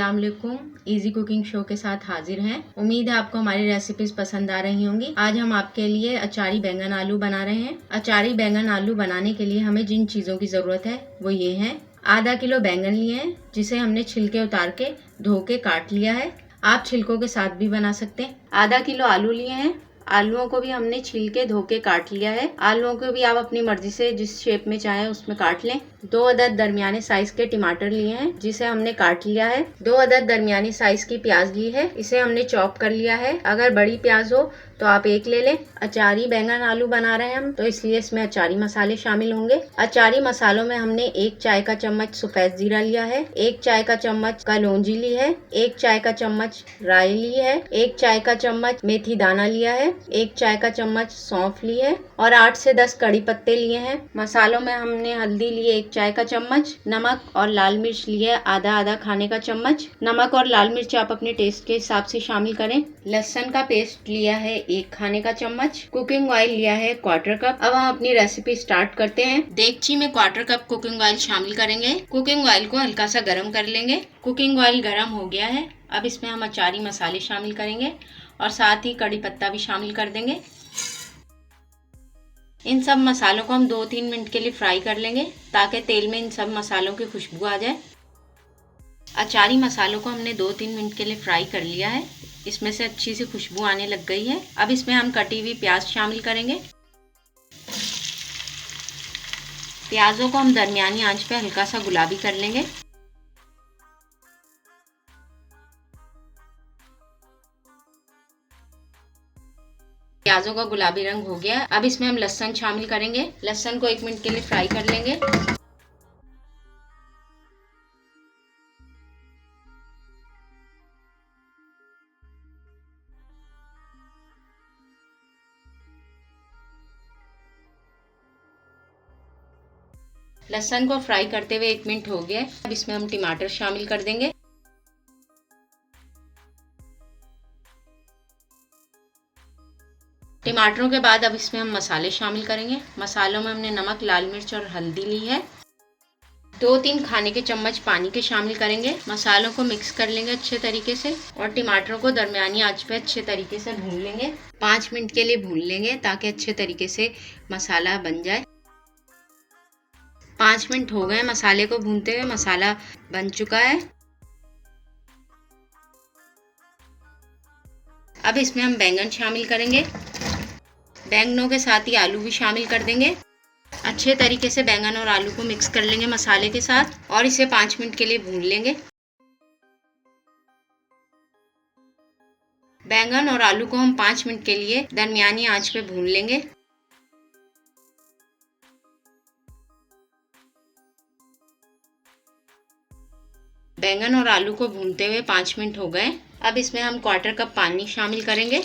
अस्सलाम वालेकुम। Easy cooking show के साथ हाजिर हैं। उम्मीद है आपको हमारी रेसिपीज पसंद आ रही होंगी। आज हम आपके लिए अचारी बैंगन आलू बना रहे हैं। अचारी बैंगन आलू बनाने के लिए हमें जिन चीज़ों की ज़रूरत है वो ये हैं। आधा किलो बैंगन लिए हैं जिसे हमने छिलके उतार के धो के काट लिया है। आप छिलकों के साथ भी बना सकते हैं। आधा किलो आलू लिए हैं। आलूओं को भी हमने छील के धो के काट लिया है। आलूओं को भी आप अपनी मर्जी से जिस शेप में चाहें उसमें काट लें। 2 अदद दरमियाने साइज के टमाटर लिए हैं जिसे हमने काट लिया है। 2 अदद दरमियानी साइज की प्याज ली है, इसे हमने चॉप कर लिया है। अगर बड़ी प्याज हो तो आप एक ले लें। अचारी बैंगन आलू बना रहे हैं हम, तो इसलिए इसमें अचारी मसाले शामिल होंगे। अचारी मसालों में हमने 1 चाय का चम्मच सफेद जीरा लिया है, 1 चाय का चम्मच कलौंजी ली है, 1 चाय का चम्मच राई ली है, 1 चाय का चम्मच मेथी दाना लिया है, 1 चाय का चम्मच सौंफ ली है और 8 से 10 कड़ी पत्ते लिए हैं। मसालों में हमने हल्दी ली है 1 चाय का चम्मच, नमक और लाल मिर्च लिए आधा आधा खाने का चम्मच। नमक और लाल मिर्च आप अपने टेस्ट के हिसाब से शामिल करें। लहसुन का पेस्ट लिया है 1 खाने का चम्मच। कुकिंग ऑयल लिया है 1/4 कप। अब हम अपनी रेसिपी स्टार्ट करते हैं। देगची में 1/4 कप कुकिंग ऑयल शामिल करेंगे। कुकिंग ऑयल को हल्का सा गर्म कर लेंगे। कुकिंग ऑयल गर्म हो गया है। अब इसमें हम अचारी मसाले शामिल करेंगे और साथ ही कड़ी पत्ता भी शामिल कर देंगे। इन सब मसालों को हम 2-3 मिनट के लिए फ्राई कर लेंगे ताकि तेल में इन सब मसालों की खुशबू आ जाए। अचारी मसालों को हमने 2-3 मिनट के लिए फ्राई कर लिया है। इसमें से अच्छी सी खुशबू आने लग गई है। अब इसमें हम कटी हुई प्याज शामिल करेंगे। प्याजों को हम दरमियानी आंच पे हल्का सा गुलाबी कर लेंगे। प्याजों का गुलाबी रंग हो गया। अब इसमें हम लहसुन शामिल करेंगे। लहसुन को 1 मिनट के लिए फ्राई कर लेंगे। लहसुन को फ्राई करते हुए 1 मिनट हो गया। अब इसमें हम टमाटर शामिल कर देंगे। टमाटरों के बाद अब इसमें हम मसाले शामिल करेंगे। मसालों में हमने नमक, लाल मिर्च और हल्दी ली है। 2-3 खाने के चम्मच पानी के शामिल करेंगे। मसालों को मिक्स कर लेंगे अच्छे तरीके से और टमाटरों को दरमियानी आंच पे अच्छे तरीके से भून लेंगे। 5 मिनट के लिए भून लेंगे ताकि अच्छे तरीके से मसाला बन जाए। 5 मिनट हो गए मसाले को भूनते हुए। मसाला बन चुका है। अब इसमें हम बैंगन शामिल करेंगे। बैंगनों के साथ ही आलू भी शामिल कर देंगे। अच्छे तरीके से बैंगन और आलू को मिक्स कर लेंगे मसाले के साथ और इसे 5 मिनट के लिए भून लेंगे। बैंगन और आलू को हम 5 मिनट के लिए दरमियानी आंच पे भून लेंगे। बैंगन और आलू को भूनते हुए 5 मिनट हो गए। अब इसमें हम 1/4 कप पानी शामिल करेंगे।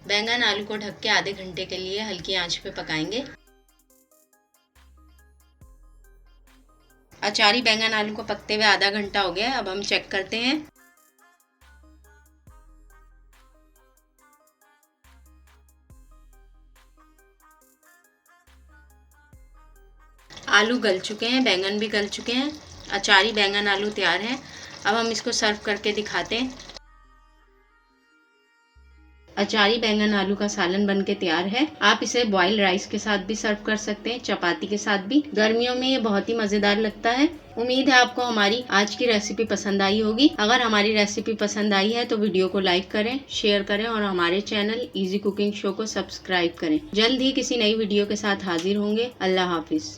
बैंगन आलू को ढक के आधे घंटे के लिए हल्की आंच पे पकाएंगे। अचारी बैंगन आलू को पकते हुए आधा घंटा हो गया। अब हम चेक करते हैं। आलू गल चुके हैं, बैंगन भी गल चुके हैं। अचारी बैंगन आलू तैयार है। अब हम इसको सर्व करके दिखाते हैं। अचारी बैंगन आलू का सालन बनके तैयार है। आप इसे बॉइल्ड राइस के साथ भी सर्व कर सकते हैं, चपाती के साथ भी। गर्मियों में ये बहुत ही मजेदार लगता है। उम्मीद है आपको हमारी आज की रेसिपी पसंद आई होगी। अगर हमारी रेसिपी पसंद आई है तो वीडियो को लाइक करें, शेयर करें और हमारे चैनल इजी कुकिंग शो को सब्सक्राइब करें। जल्द ही किसी नई वीडियो के साथ हाजिर होंगे। अल्लाह हाफिज।